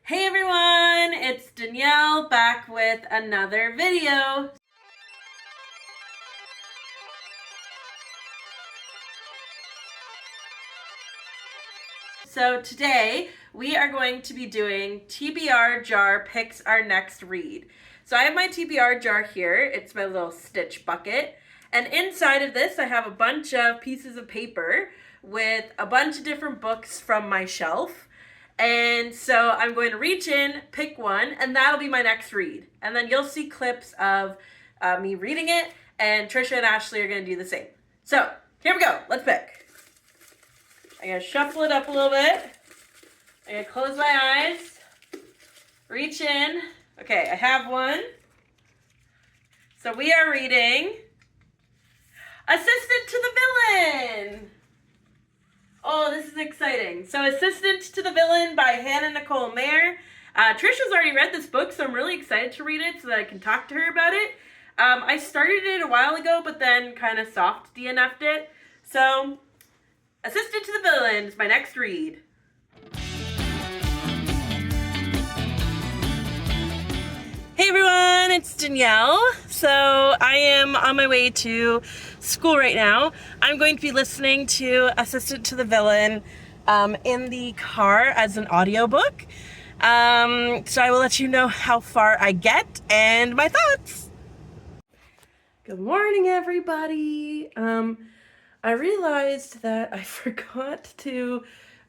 Hey everyone, it's Danielle back with another video. So today we are going to be doing TBR Jar Picks Our Next Read. So I have my TBR jar here. It's my little stitch bucket. And inside of this I have a bunch of pieces of paper with a bunch of different books from my shelf. And so I'm going to reach in, pick one, and that'll be my next read. And then you'll see clips of me reading it, and Tricia and Ashley are going to do the same. So here we go. Let's pick. I'm going to shuffle it up a little bit. I'm going to close my eyes, reach in. Okay, I have one. So we are reading Assistant to the Villain. Oh, this is exciting. So Assistant to the Villain by Nicole Maehrer. Tricia's already read this book, so I'm really excited to read it so that I can talk to her about it. I started it a while ago, but then kind of soft DNF'd it. So Assistant to the Villain is my next read. Hey everyone, it's Danielle. So I am on my way to school right now. I'm going to be listening to Assistant to the Villain in the car as an audiobook. So I will let you know how far I get and my thoughts. Good morning, everybody. I realized that I forgot to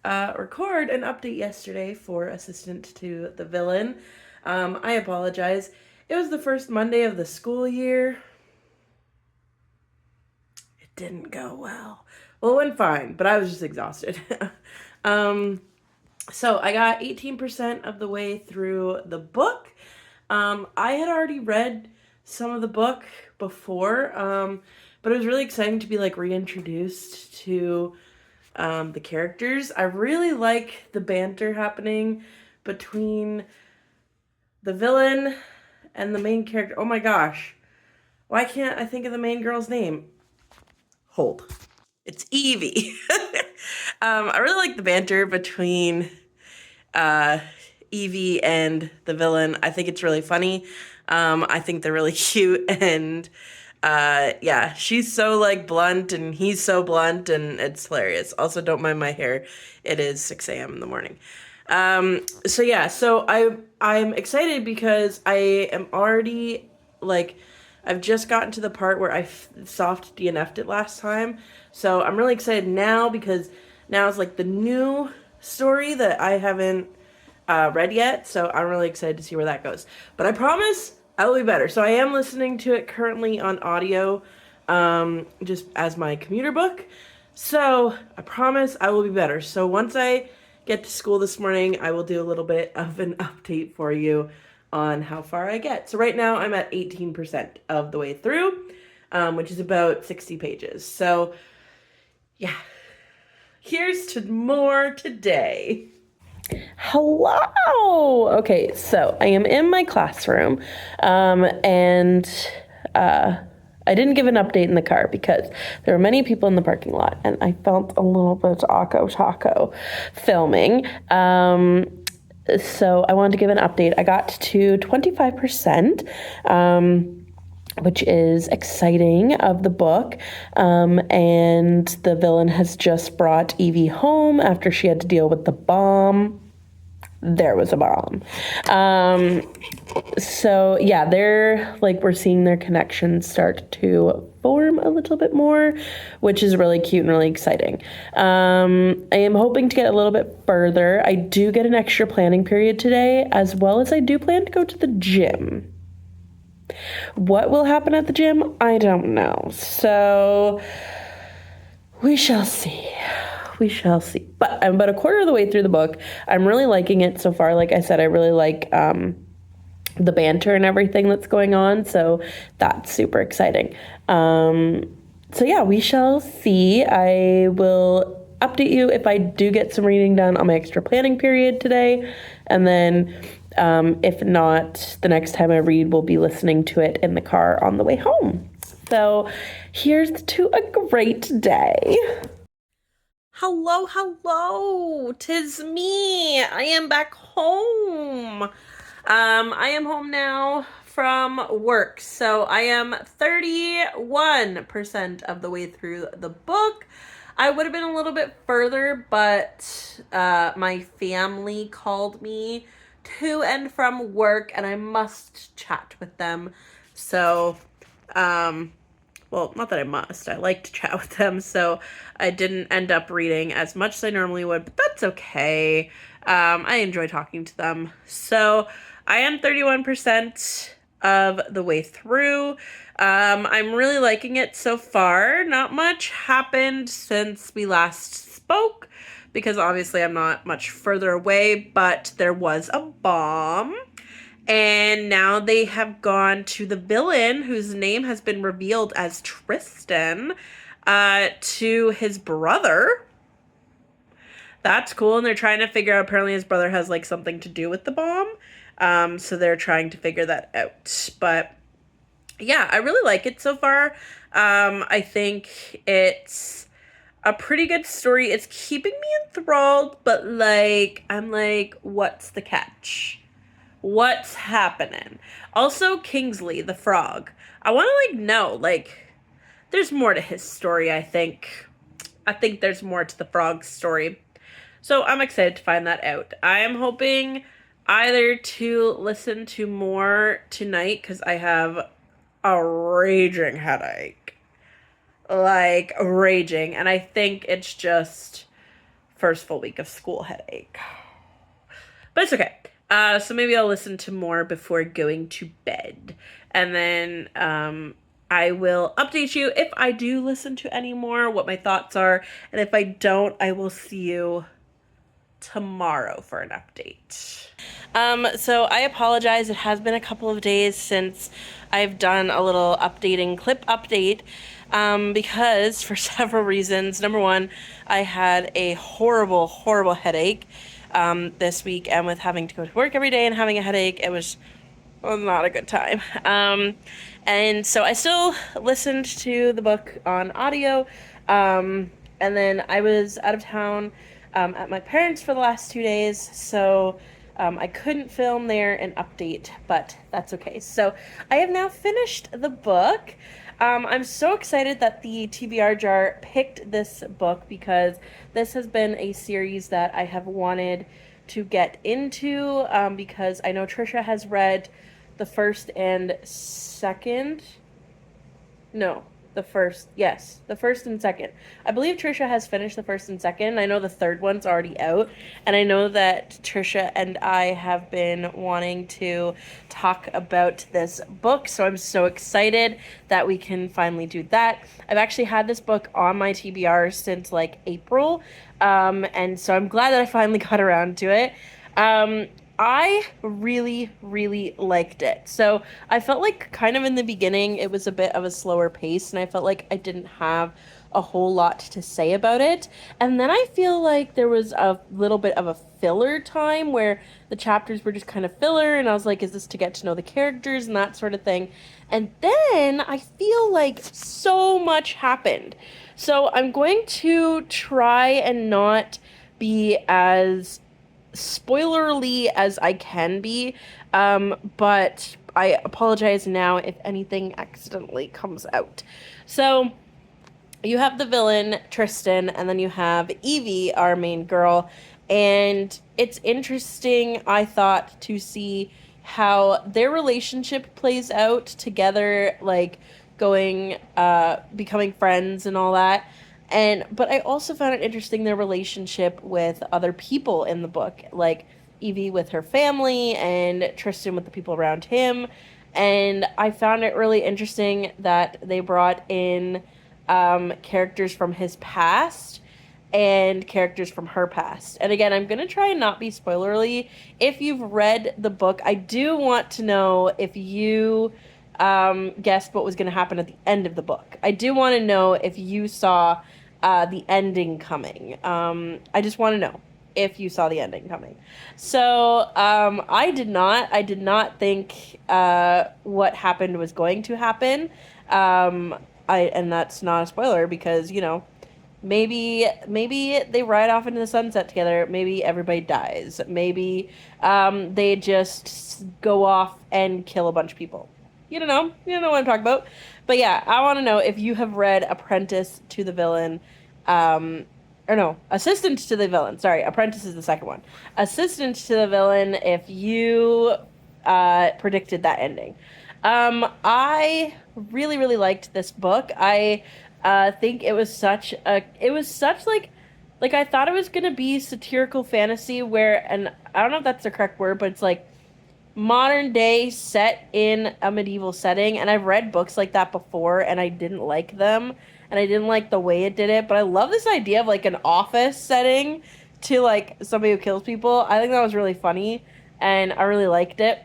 record an update yesterday for Assistant to the Villain. I apologize. It was the first Monday of the school year. It didn't go well. Well, it went fine, but I was just exhausted. So I got 18% of the way through the book. I had already read some of the book before, but it was really exciting to be like reintroduced to the characters. I really like the banter happening between the villain and the main character. Oh my gosh. Why can't I think of the main girl's name? Hold. It's Evie. I really like the banter between Evie and the villain. I think it's really funny. I think they're really cute, and yeah, she's so like blunt and he's so blunt, and it's hilarious. Also, don't mind my hair. It is 6 a.m. in the morning. So yeah, so I'm excited because I am already like, I've just gotten to the part where I soft DNF'd it last time. So I'm really excited now because now it's like the new story that I haven't read yet. So I'm really excited to see where that goes. But I promise I will be better. So I am listening to it currently on audio, just as my commuter book. So I promise I will be better. So once I get to school this morning, I will do a little bit of an update for you on how far I get. So right now I'm at 18% of the way through, which is about 60 pages. So yeah, here's to more today. Hello! Okay, so I am in my classroom, and I didn't give an update in the car because there were many people in the parking lot, and I felt a little bit taco filming. So I wanted to give an update. I got to 25%, which is exciting, of the book. And the villain has just brought Evie home after she had to deal with the bomb. There was a bomb. So yeah, we're seeing their connections start to form a little bit more, which is really cute and really exciting. I am hoping to get a little bit further. I do get an extra planning period today, as well as I do plan to go to the gym. What will happen at the gym? I don't know. So we shall see. We shall see. But I'm about a quarter of the way through the book. I'm really liking it so far. Like I said, I really like the banter and everything that's going on. So that's super exciting. So yeah, we shall see. I will update you if I do get some reading done on my extra planning period today. And then if not, the next time I read, we'll be listening to it in the car on the way home. So here's to a great day. Hello, hello, 'tis me. I am back home. I am home now from work, so I am 31% of the way through the book. I would have been a little bit further, but my family called me to and from work, and I must chat with them. So, well, not that I must. I like to chat with them, so I didn't end up reading as much as I normally would, but that's okay. I enjoy talking to them. So I am 31% of the way through. I'm really liking it so far. Not much happened since we last spoke, because obviously I'm not much further away, but there was a bomb. And now they have gone to the villain, whose name has been revealed as Tristan, to his brother. That's cool. And they're trying to figure out, apparently his brother has like something to do with the bomb. So they're trying to figure that out. But yeah, I really like it so far. I think it's a pretty good story. It's keeping me enthralled, but like, I'm like, what's the catch? What's happening? Also, Kingsley, the frog. I want to, like, know, like, there's more to his story, I think. I think there's more to the frog's story. So I'm excited to find that out. I am hoping either to listen to more tonight, because I have a raging headache. Like, raging. And I think it's just first full week of school headache. But it's okay. So maybe I'll listen to more before going to bed. And then I will update you if I do listen to any more, what my thoughts are. And if I don't, I will see you tomorrow for an update. So I apologize. It has been a couple of days since I've done a little updating clip update. Because for several reasons. Number one, I had a horrible, horrible headache this week, and with having to go to work every day and having a headache, it was not a good time. And so I still listened to the book on audio, and then I was out of town at my parents' for the last 2 days, so I couldn't film there and update, but that's okay. So I have now finished the book. I'm so excited that the TBR Jar picked this book, because this has been a series that I have wanted to get into, because I know Tricia has read the first and second. No, the first. Yes, the first and second. I believe Tricia has finished the first and second. I know the third one's already out. And I know that Tricia and I have been wanting to talk about this book. So I'm so excited that we can finally do that. I've actually had this book on my TBR since like April. And so I'm glad that I finally got around to it. I really, really liked it. So I felt like kind of in the beginning, it was a bit of a slower pace, and I felt like I didn't have a whole lot to say about it. And then I feel like there was a little bit of a filler time where the chapters were just kind of filler, and I was like, is this to get to know the characters and that sort of thing? And then I feel like so much happened. So I'm going to try and not be as spoilerly as I can be, but I apologize now if anything accidentally comes out. So you have the villain, Tristan, and then you have Evie, our main girl, and it's interesting, I thought, to see how their relationship plays out together, like going, becoming friends and all that. But I also found it interesting, their relationship with other people in the book, like Evie with her family and Tristan with the people around him. And I found it really interesting that they brought in characters from his past and characters from her past. And again, I'm going to try and not be spoilerly. If you've read the book, I do want to know if you guessed what was going to happen at the end of the book. I do want to know if you saw the ending coming. I just want to know if you saw the ending coming. So I did not. I did not think what happened was going to happen. And that's not a spoiler, because, you know, Maybe they ride off into the sunset together. Maybe everybody dies. Maybe they just go off and kill a bunch of people. You don't know. You don't know what I'm talking about. But yeah, I want to know if you have read Apprentice to the Villain. Or no, Assistant to the Villain. Sorry, Apprentice is the second one. Assistant to the Villain, if you predicted that ending. I really, really liked this book. I think it was such like I thought it was gonna be satirical fantasy where, and I don't know if that's the correct word, but it's like modern day set in a medieval setting. And I've read books like that before and I didn't like them and I didn't like the way it did it, but I love this idea of like an office setting to like somebody who kills people. I think that was really funny and I really liked it.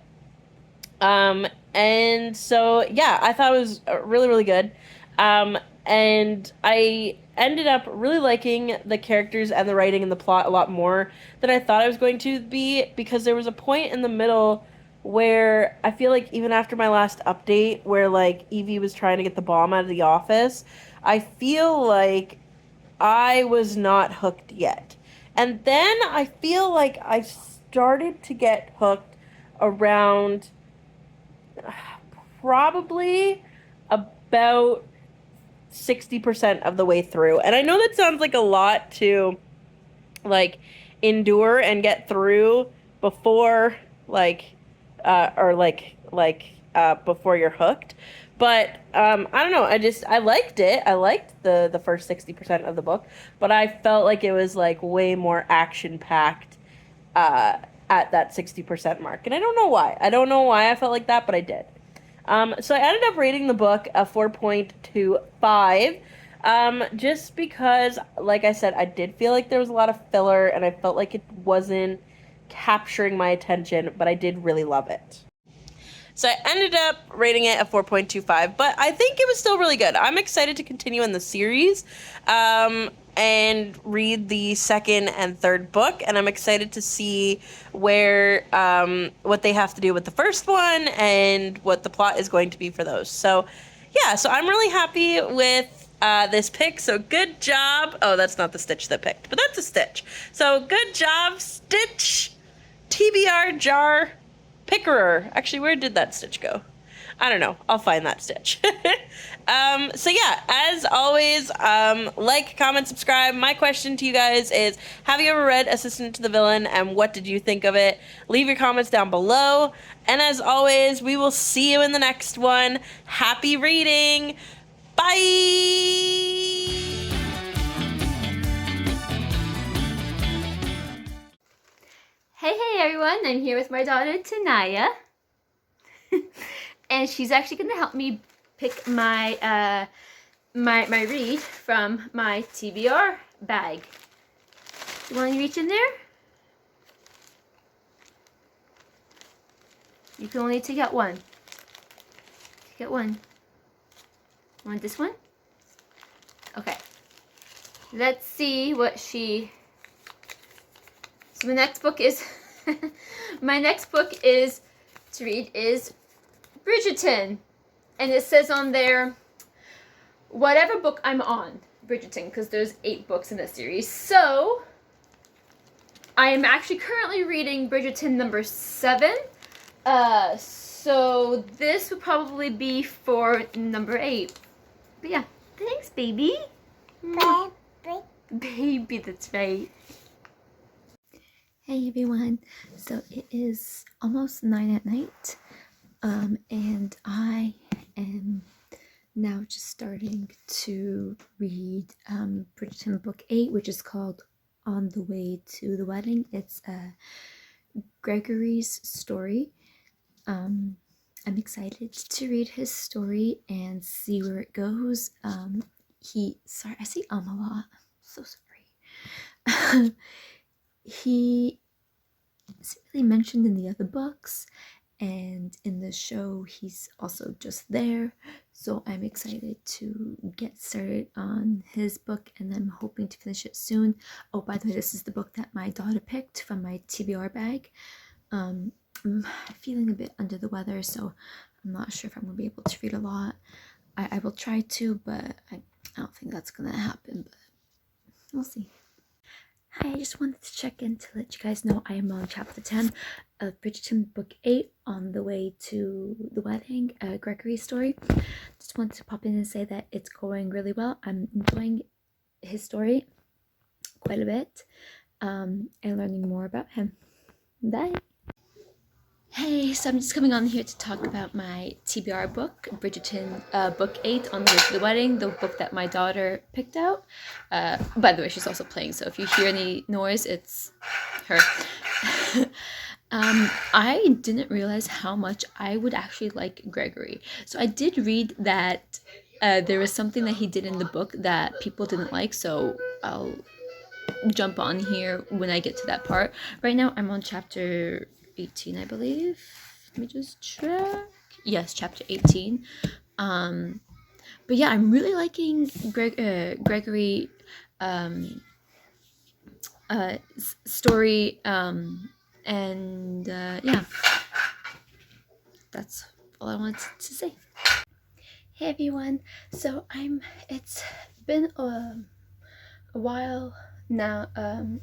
And so yeah, I thought it was really, really good. And I ended up really liking the characters and the writing and the plot a lot more than I thought I was going to be, because there was a point in the middle where I feel like even after my last update where like Evie was trying to get the bomb out of the office, I feel like I was not hooked yet. And then I feel like I started to get hooked around probably about 60% of the way through. And I know that sounds like a lot to like endure and get through before like or before you're hooked. But I don't know. I liked it. I liked the first 60% of the book, but I felt like it was like way more action packed at that 60% mark. And I don't know why. I don't know why I felt like that, but I did. So I ended up rating the book a 4.25. Just because, like I said, I did feel like there was a lot of filler and I felt like it wasn't capturing my attention, but I did really love it. So I ended up rating it a 4.25, but I think it was still really good. I'm excited to continue in the series and read the second and third book, and I'm excited to see where what they have to do with the first one and what the plot is going to be for those. So yeah, so I'm really happy with this pick. So good job. Oh, that's not the Stitch that picked, but that's a Stitch. So good job, Stitch. TBR Jar Pickerer. Actually, where did that Stitch go? I don't know. I'll find that Stitch. So yeah, as always, like, comment, subscribe. My question to you guys is, have you ever read Assistant to the Villain, and what did you think of it? Leave your comments down below. And as always, we will see you in the next one. Happy reading. Bye! Hey everyone, I'm here with my daughter Tanaya. And she's actually going to help me pick my my read from my TBR bag. You want to reach in there? You can only take out one. Take out one. Want this one? Okay. Let's see what she... So my next book is... my next book is to read is Bridgerton. And it says on there, whatever book I'm on, Bridgerton, because there's 8 books in the series. So, I am actually currently reading Bridgerton number 7. So this would probably be for number 8. But yeah, thanks, baby. Baby. Baby, that's right. Hey everyone, so it is almost 9 at night, and I am now just starting to read Bridgerton book 8, which is called On the Way to the Wedding. It's Gregory's story. I'm excited to read his story and see where it goes. Sorry, I say a lot. I'm so sorry. He isn't really mentioned in the other books, and in the show he's also just there, so I'm excited to get started on his book, and I'm hoping to finish it soon. Oh, by the way, this is the book that my daughter picked from my TBR bag. I'm feeling a bit under the weather, so I'm not sure if I'm going to be able to read a lot. I will try to, but I don't think that's going to happen. But We'll see. Hi, I just wanted to check in to let you guys know I am on chapter 10 of Bridgerton book 8 on the way to the wedding, Gregory's story. Just wanted to pop in and say that it's going really well. I'm enjoying his story quite a bit, and learning more about him. Bye! Hey, so I'm just coming on here to talk about my TBR book, Bridgerton, book 8, On the Way to the Wedding, the book that my daughter picked out. By the way, she's also playing, so if you hear any noise, it's her. I didn't realize how much I would actually like Gregory. So I did read that there was something that he did in the book that people didn't like, so I'll jump on here when I get to that part. Right now, I'm on chapter 18, I believe. Let me just check. Yes, chapter 18. But yeah, I'm really liking Gregory story. And yeah, that's all I wanted to say. Hey everyone. So it's been a while now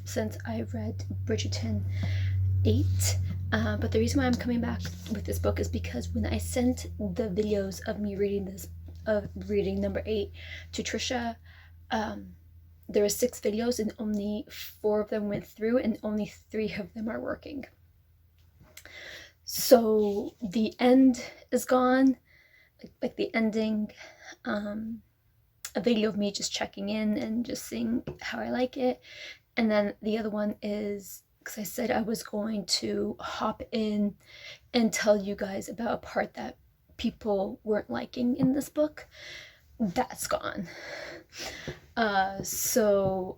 since I read Bridgerton 8, but the reason why I'm coming back with this book is because when I sent the videos of me reading number 8 to Tricia, there were 6 videos and only 4 of them went through and only 3 of them are working. So the end is gone, like the ending, a video of me just checking in and just seeing how I like it. And then the other one is, because I said I was going to hop in and tell you guys about a part that people weren't liking in this book. That's gone. So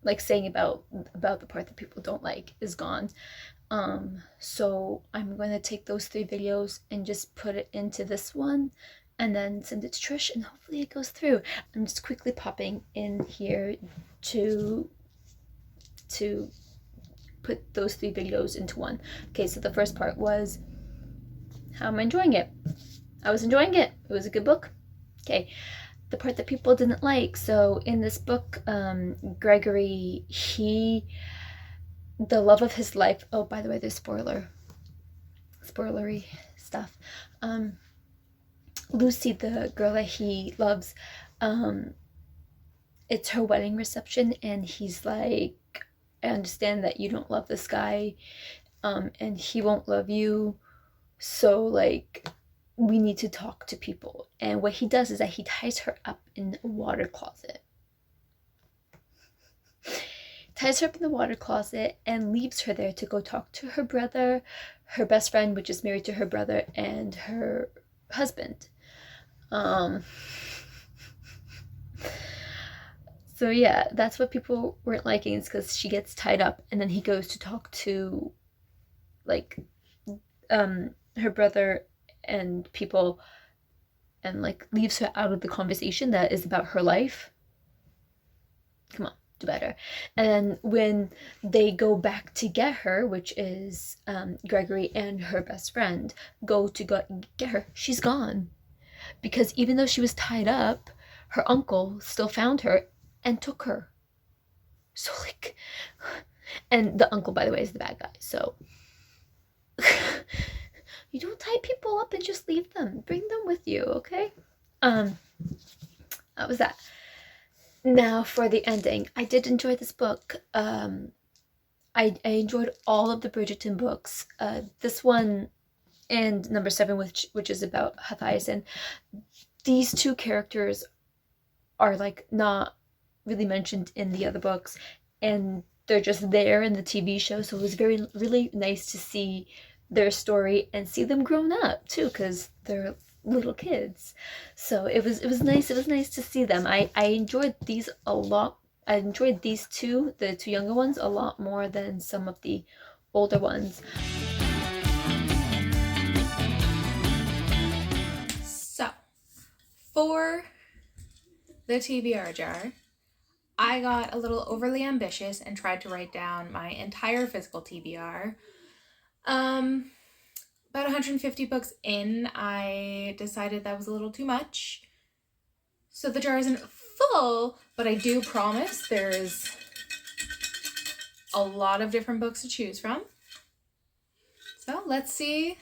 like saying about the part that people don't like is gone. So I'm going to take those 3 videos and just put it into this one and then send it to Trish and hopefully it goes through. I'm just quickly popping in here to put those 3 videos into one. Okay, so the first part was how am I enjoying it? I was enjoying it. It was a good book. Okay, the part that people didn't like. So in this book, Gregory, the love of his life. Oh, by the way, there's spoilery stuff. Lucy, the girl that he loves, it's her wedding reception, and he's like, I understand that you don't love this guy, and he won't love you, so like we need to talk to people. And what he does is that he ties her up in a water closet. Ties her up in the water closet and leaves her there to go talk to her brother, her best friend, which is married to her brother, and her husband. So yeah, that's what people weren't liking, is because she gets tied up and then he goes to talk to like her brother and people, and like leaves her out of the conversation that is about her life. Come on, do better. And then when they go back to get her, which is Gregory and her best friend go to get her, she's gone. Because even though she was tied up, her uncle still found her and took her. So like, and the uncle, by the way, is the bad guy. So you don't tie people up and just leave them. Bring them with you, okay? That was that. Now for the ending. I did enjoy this book. I enjoyed all of the Bridgerton books. This one and number 7, which is about Hithaisin. These 2 characters are like not really mentioned in the other books, and they're just there in the TV show. So it was really nice to see their story and see them grown up too, because they're little kids. So it was nice. It was nice to see them. I enjoyed these a lot. I enjoyed these 2, the 2 younger ones, a lot more than some of the older ones. So, for the TBR jar, I got a little overly ambitious and tried to write down my entire physical TBR. About 150 books in, I decided that was a little too much. So the jar isn't full, but I do promise there's a lot of different books to choose from. So let's see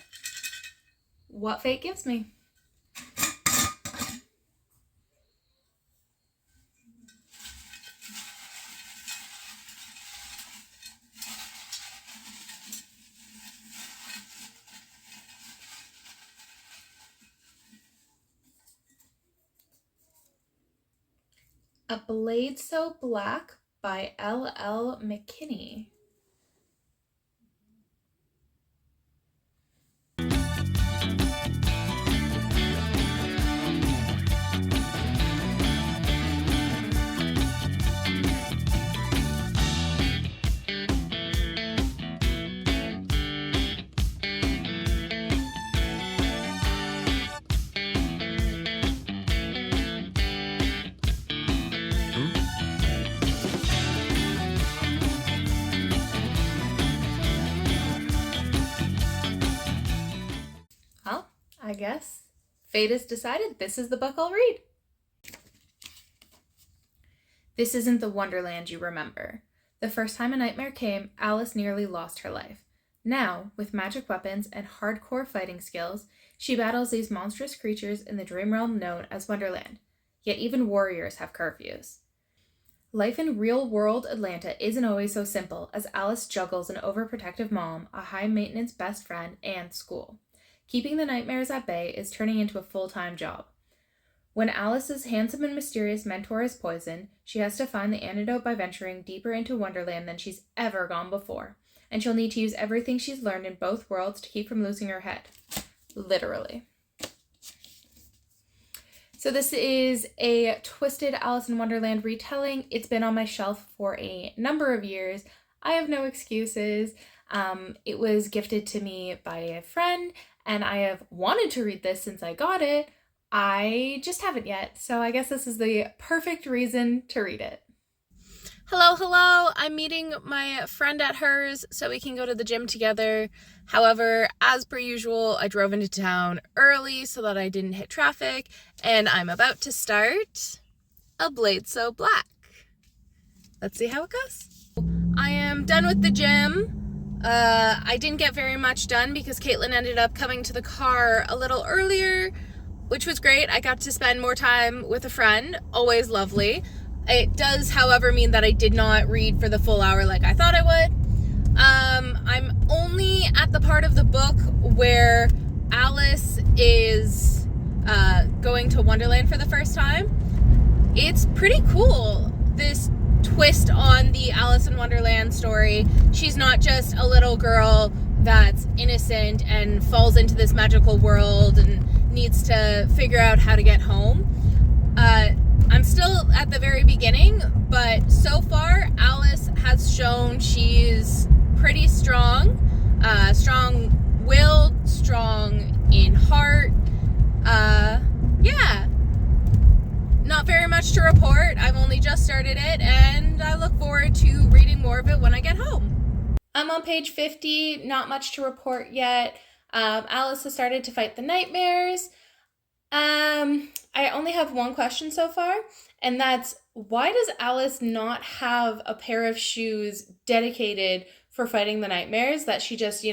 what fate gives me. A Blade So Black by L.L. McKinney. Well, I guess fate has decided this is the book I'll read. This isn't the Wonderland you remember. The first time a nightmare came, Alice nearly lost her life. Now, with magic weapons and hardcore fighting skills, she battles these monstrous creatures in the dream realm known as Wonderland. Yet even warriors have curfews. Life in real-world Atlanta isn't always so simple as Alice juggles an overprotective mom, a high-maintenance best friend, and school. Keeping the nightmares at bay is turning into a full-time job. When Alice's handsome and mysterious mentor is poisoned, she has to find the antidote by venturing deeper into Wonderland than she's ever gone before, and she'll need to use everything she's learned in both worlds to keep from losing her head. Literally. So this is a twisted Alice in Wonderland retelling. It's been on my shelf for a number of years. I have no excuses. It was gifted to me by a friend, and I have wanted to read this since I got it. I just haven't yet, so I guess this is the perfect reason to read it. Hello. I'm meeting my friend at hers so we can go to the gym together. However, as per usual, I drove into town early so that I didn't hit traffic, and I'm about to start A Blade So Black. Let's see how it goes. I am done with the gym. I didn't get very much done because Caitlin ended up coming to the car a little earlier, which was great. I got to spend more time with a friend, always lovely. It does, however, mean that I did not read for the full hour like I thought I would. I'm only at the part of the book where Alice is going to Wonderland for the first time. It's pretty cool, this twist on the Alice in Wonderland story. She's not just a little girl that's innocent and falls into this magical world and needs to figure out how to get home. I'm still at the very beginning, but so far Alice has shown she's pretty strong, strong-willed, strong in heart. Yeah, not very much to report. I've only just started it, and I look forward to reading more of it when I get home. I'm on page 50, not much to report yet. Alice has started to fight the nightmares. I only have one question so far, and that's, why does Alice not have a pair of shoes dedicated for fighting the nightmares that she just,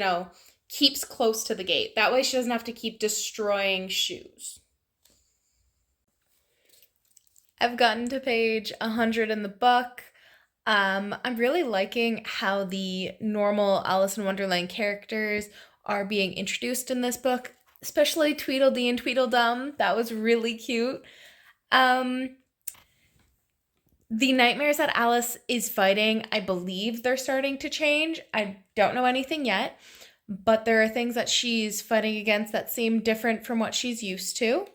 keeps close to the gate? That way she doesn't have to keep destroying shoes. I've gotten to page 100 in the book. I'm really liking how the normal Alice in Wonderland characters are being introduced in this book, especially Tweedledee and Tweedledum. That was really cute. The nightmares that Alice is fighting, I believe they're starting to change. I don't know anything yet, but there are things that she's fighting against that seem different from what she's used to.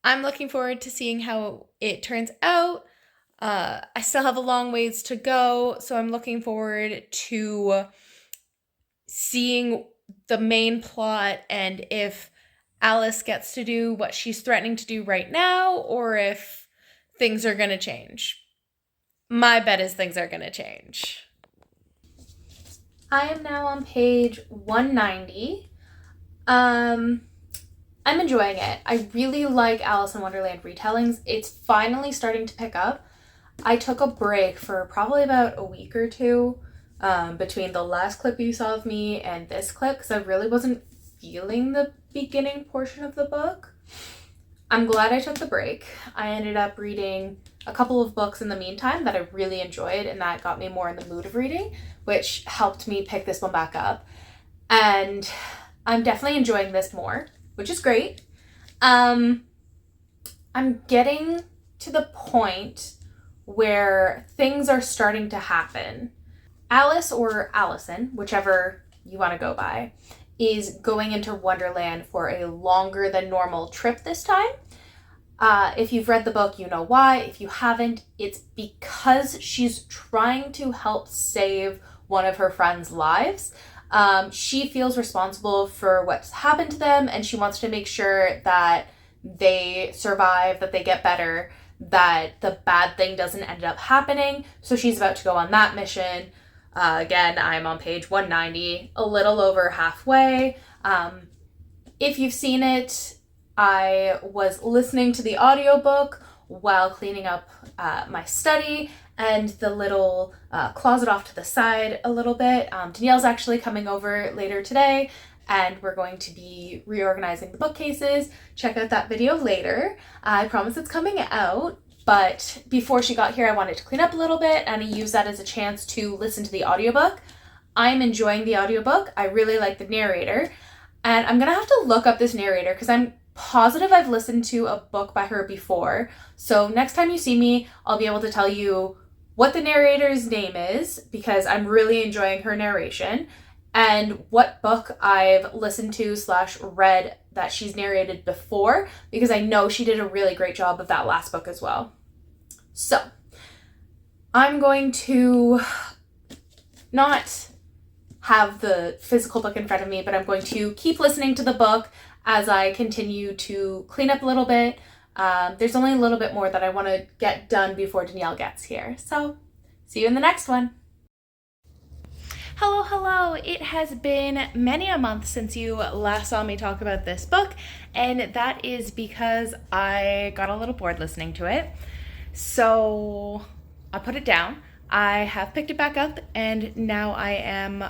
I'm looking forward to seeing how it turns out. I still have a long ways to go, so I'm looking forward to seeing the main plot and if Alice gets to do what she's threatening to do right now, or if things are going to change. My bet is things are going to change. I am now on page 190. I I'm enjoying it. I really like Alice in Wonderland retellings. It's finally starting to pick up. I took a break for probably about a week or two between the last clip you saw of me and this clip because I really wasn't feeling the beginning portion of the book. I'm glad I took the break. I ended up reading a couple of books in the meantime that I really enjoyed, and that got me more in the mood of reading, which helped me pick this one back up. And I'm definitely enjoying this more, which is great. I'm getting to the point where things are starting to happen. Alice, or Allison, whichever you want to go by, is going into Wonderland for a longer than normal trip this time. If you've read the book, you know why. If you haven't, it's because she's trying to help save one of her friends' lives. She feels responsible for what's happened to them, and she wants to make sure that they survive, that they get better, that the bad thing doesn't end up happening. So she's about to go on that mission. Again, I'm on page 190, a little over halfway. If you've seen it, I was listening to the audiobook while cleaning up my study and the little closet off to the side a little bit. Danielle's actually coming over later today, and we're going to be reorganizing the bookcases. Check out that video later. I promise it's coming out. But before she got here, I wanted to clean up a little bit, and I used that as a chance to listen to the audiobook. I'm enjoying the audiobook. I really like the narrator. And I'm going to have to look up this narrator because I'm positive I've listened to a book by her before. So next time you see me, I'll be able to tell you what the narrator's name is because I'm really enjoying her narration, and what book I've listened to / read that she's narrated before, because I know she did a really great job of that last book as well. So I'm going to not have the physical book in front of me, but I'm going to keep listening to the book as I continue to clean up a little bit. There's only a little bit more that I want to get done before Danielle gets here. So see you in the next one. Hello. It has been many a month since you last saw me talk about this book, and that is because I got a little bored listening to it. So I put it down. I have picked it back up, and now I am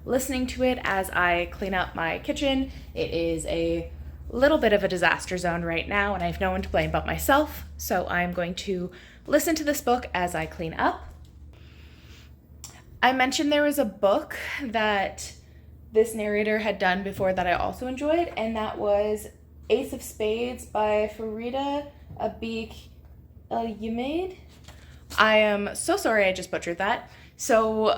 listening to it as I clean up my kitchen. It is a little bit of a disaster zone right now, and I have no one to blame but myself. So I'm going to listen to this book as I clean up. I mentioned there was a book that this narrator had done before that I also enjoyed, and that was Ace of Spades by Farida Abik El-Yamed. I am so sorry I just butchered that. So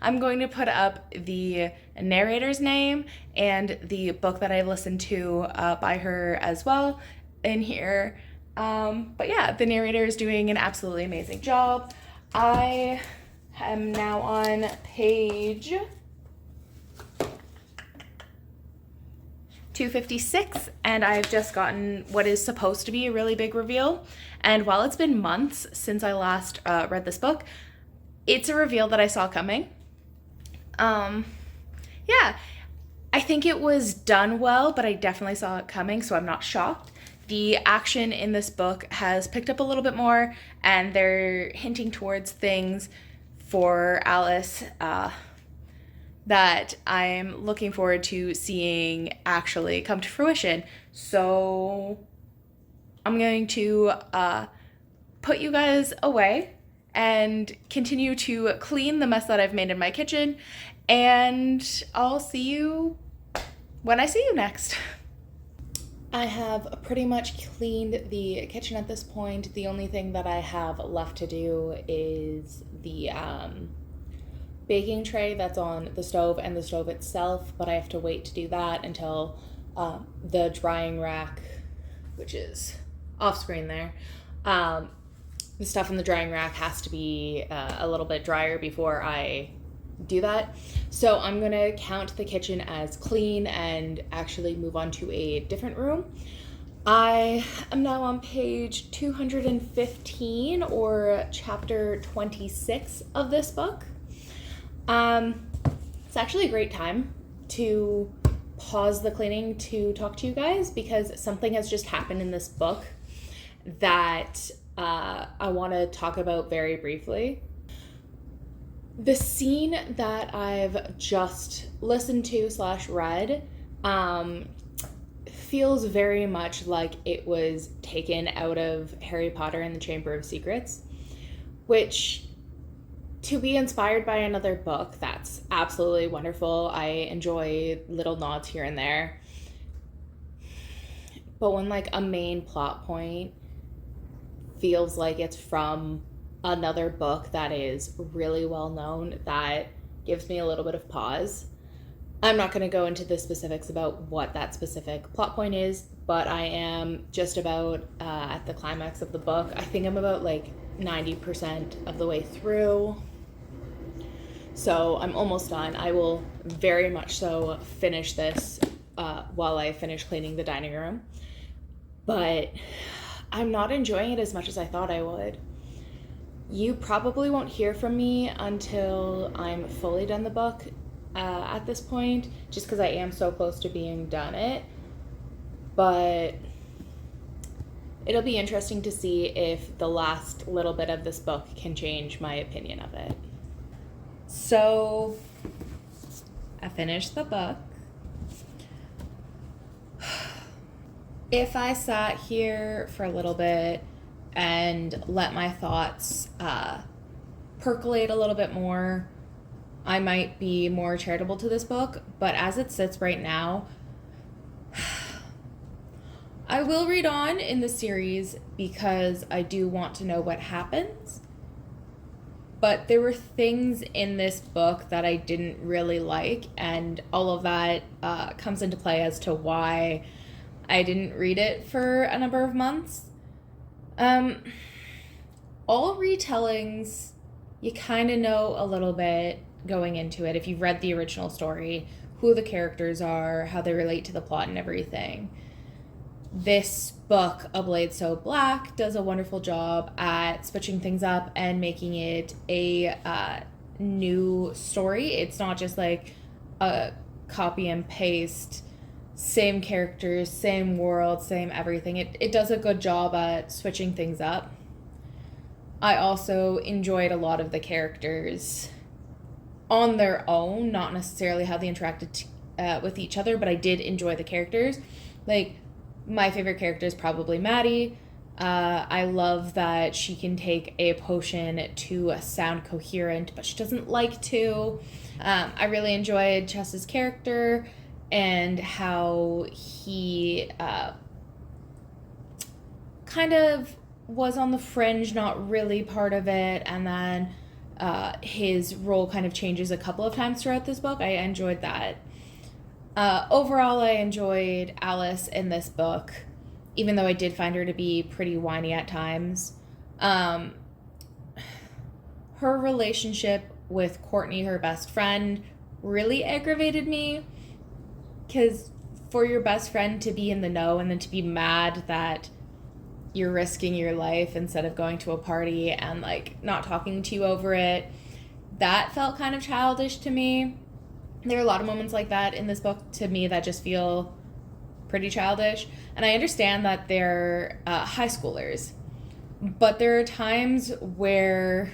I'm going to put up the narrator's name and the book that I listened to by her as well in here. But yeah, the narrator is doing an absolutely amazing job. I am now on page 256, and I've just gotten what is supposed to be a really big reveal. And while it's been months since I last read this book, it's a reveal that I saw coming. Yeah, I think it was done well, but I definitely saw it coming, so I'm not shocked. The action in this book has picked up a little bit more, and they're hinting towards things for Alice that I'm looking forward to seeing actually come to fruition. So I'm going to put you guys away and continue to clean the mess that I've made in my kitchen, and I'll see you when I see you next. I have pretty much cleaned the kitchen at this point. The only thing that I have left to do is the baking tray that's on the stove and the stove itself, but I have to wait to do that until the drying rack, which is off screen there, the stuff in the drying rack has to be a little bit drier before I do that. So I'm going to count the kitchen as clean and actually move on to a different room. I am now on page 215, or chapter 26 of this book. It's actually a great time to pause the cleaning to talk to you guys because something has just happened in this book that I want to talk about very briefly. The scene that I've just listened to / read feels very much like it was taken out of Harry Potter and the Chamber of Secrets, which, to be inspired by another book, that's absolutely wonderful. I enjoy little nods here and there. But when like a main plot point feels like it's from another book that is really well known, that gives me a little bit of pause. I'm not going to go into the specifics about what that specific plot point is, but I am just about at the climax of the book. I think I'm about like 90% of the way through. So I'm almost done. I will very much so finish this while I finish cleaning the dining room. But I'm not enjoying it as much as I thought I would. You probably won't hear from me until I'm fully done the book at this point, just because I am so close to being done it. But it'll be interesting to see if the last little bit of this book can change my opinion of it. So I finished the book. If I sat here for a little bit and let my thoughts percolate a little bit more, I might be more charitable to this book. But as it sits right now, I will read on in the series because I do want to know what happens. But there were things in this book that I didn't really like, and all of that comes into play as to why I didn't read it for a number of months. All retellings, you kind of know a little bit going into it if you've read the original story, who the characters are, how they relate to the plot and everything. This book, A Blade So Black, does a wonderful job at switching things up and making it a new story. It's not just like a copy and paste, same characters, same world, same everything. It does a good job at switching things up. I also enjoyed a lot of the characters on their own, not necessarily how they interacted with each other, but I did enjoy the characters. Like, my favorite character is probably Maddie. I love that she can take a potion to sound coherent, but she doesn't like to. I really enjoyed Chess's character and how he kind of was on the fringe, not really part of it, and then his role kind of changes a couple of times throughout this book. I enjoyed that. Overall, I enjoyed Alice in this book, even though I did find her to be pretty whiny at times. Her relationship with Courtney, her best friend, really aggravated me, because for your best friend to be in the know and then to be mad that you're risking your life instead of going to a party and like not talking to you over it, that felt kind of childish to me. There are a lot of moments like that in this book to me that just feel pretty childish. And I understand that they're high schoolers, but there are times where,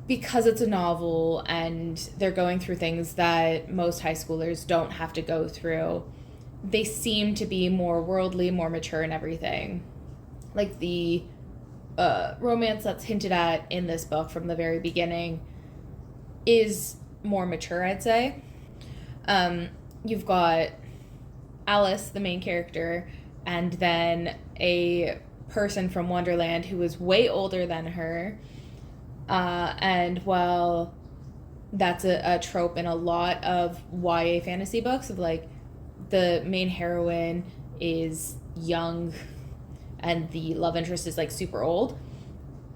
because it's a novel and they're going through things that most high schoolers don't have to go through, they seem to be more worldly, more mature and everything. Like the romance that's hinted at in this book from the very beginning is more mature, I'd say. You've got Alice, the main character, and then a person from Wonderland who is way older than her. And while that's a trope in a lot of YA fantasy books of like the main heroine is young and the love interest is like super old,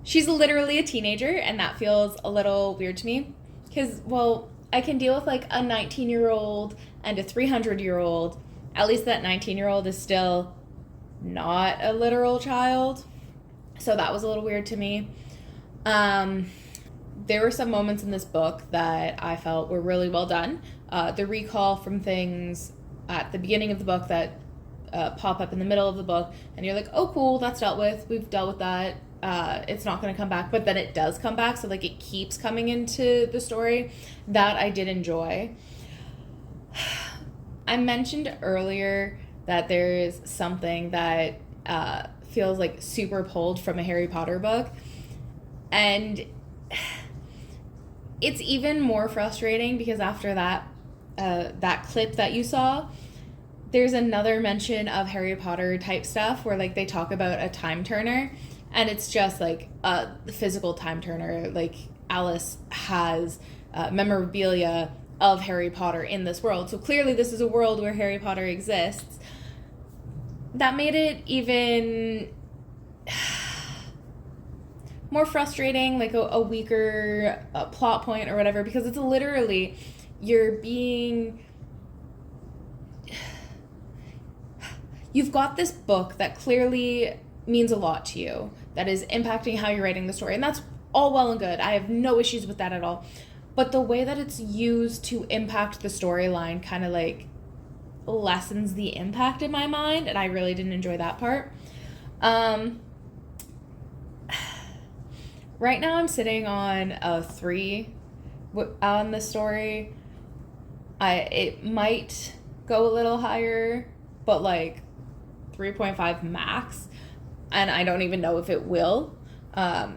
she's literally a teenager, and that feels a little weird to me. Because, well, I can deal with, like, a 19-year-old and a 300-year-old. At least that 19-year-old is still not a literal child. So that was a little weird to me. There were some moments in this book that I felt were really well done. the recall from things at the beginning of the book that pop up in the middle of the book, and you're like, oh cool, that's dealt with, we've dealt with that, it's not going to come back, but then it does come back, so like it keeps coming into the story. That I did enjoy. I mentioned earlier that there's something that feels like super pulled from a Harry Potter book, and it's even more frustrating because after that clip that you saw, there's another mention of Harry Potter type stuff where like they talk about a time turner, and it's just like a physical time turner. Like Alice has memorabilia of Harry Potter in this world, so clearly this is a world where Harry Potter exists. That made it even more frustrating, like a weaker plot point or whatever, because it's literally you've got this book that clearly means a lot to you, that is impacting how you're writing the story, and that's all well and good. I have no issues with that at all. But the way that it's used to impact the storyline kind of like lessens the impact in my mind, and I really didn't enjoy that part. Right now I'm sitting on a 3 on the story. It might go a little higher, but like 3.5 max, and I don't even know if it will. I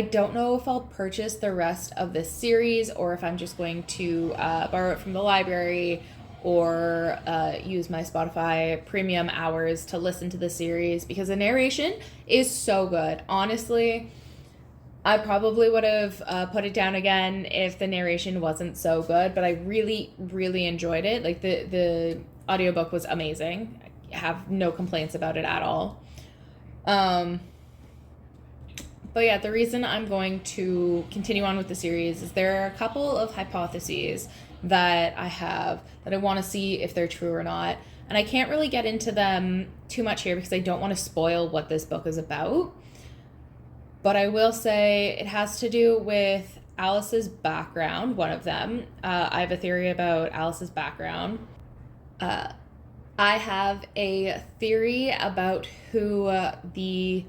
don't know if I'll purchase the rest of this series or if I'm just going to borrow it from the library or use my Spotify premium hours to listen to the series, because the narration is so good. Honestly, I probably would have put it down again if the narration wasn't so good, but I really, really enjoyed it. Like the audiobook was amazing. I have no complaints about it at all. But yeah, the reason I'm going to continue on with the series is there are a couple of hypotheses that I have that I want to see if they're true or not. And I can't really get into them too much here because I don't want to spoil what this book is about. But I will say it has to do with Alice's background, one of them. I have a theory about Alice's background. I have a theory about who the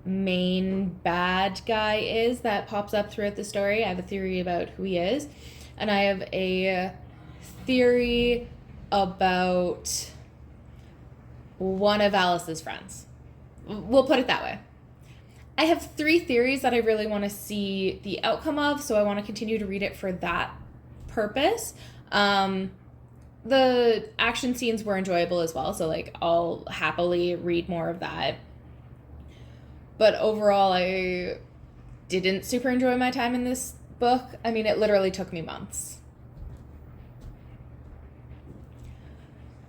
main bad guy is that pops up throughout the story. I have a theory about who he is. And I have a theory about one of Alice's friends. We'll put it that way. I have 3 theories that I really want to see the outcome of, so I want to continue to read it for that purpose. The action scenes were enjoyable as well, so like I'll happily read more of that. But overall, I didn't super enjoy my time in this book. I mean, it literally took me months.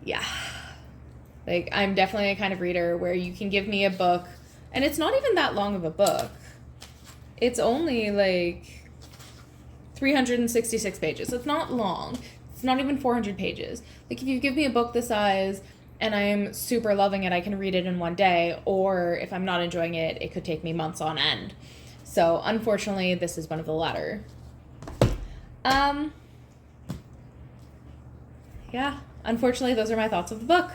Yeah. Like, I'm definitely a kind of reader where you can give me a book, and it's not even that long of a book. It's only like 366 pages. So it's not long. It's not even 400 pages. Like, if you give me a book this size and I'm super loving it, I can read it in one day, or if I'm not enjoying it, it could take me months on end. So unfortunately, this is one of the latter. Yeah, unfortunately, those are my thoughts of the book.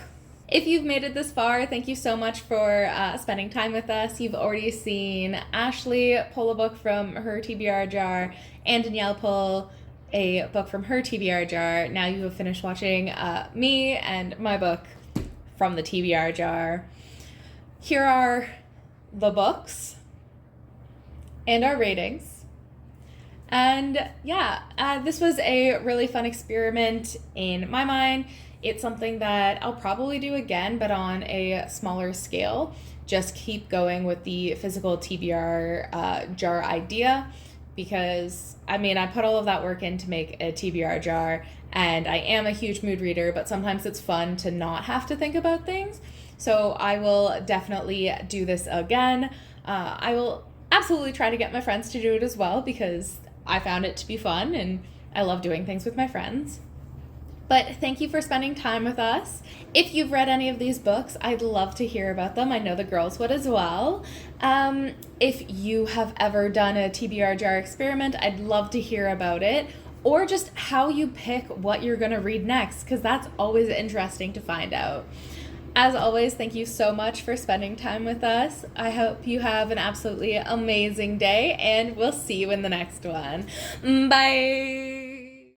If you've made it this far, thank you so much for spending time with us. You've already seen Ashley pull a book from her TBR jar and Danielle pull a book from her TBR jar. Now you have finished watching me and my book from the TBR jar. Here are the books and our ratings. And yeah, this was a really fun experiment in my mind. It's something that I'll probably do again, but on a smaller scale. Just keep going with the physical TBR jar idea, because I mean, I put all of that work in to make a TBR jar, and I am a huge mood reader, but sometimes it's fun to not have to think about things. So I will definitely do this again. I will absolutely try to get my friends to do it as well, because I found it to be fun and I love doing things with my friends. But thank you for spending time with us. If you've read any of these books, I'd love to hear about them. I know the girls would as well. If you have ever done a TBR jar experiment, I'd love to hear about it. or just how you pick what you're going to read next, because that's always interesting to find out. As always, thank you so much for spending time with us. I hope you have an absolutely amazing day, and we'll see you in the next one. Bye!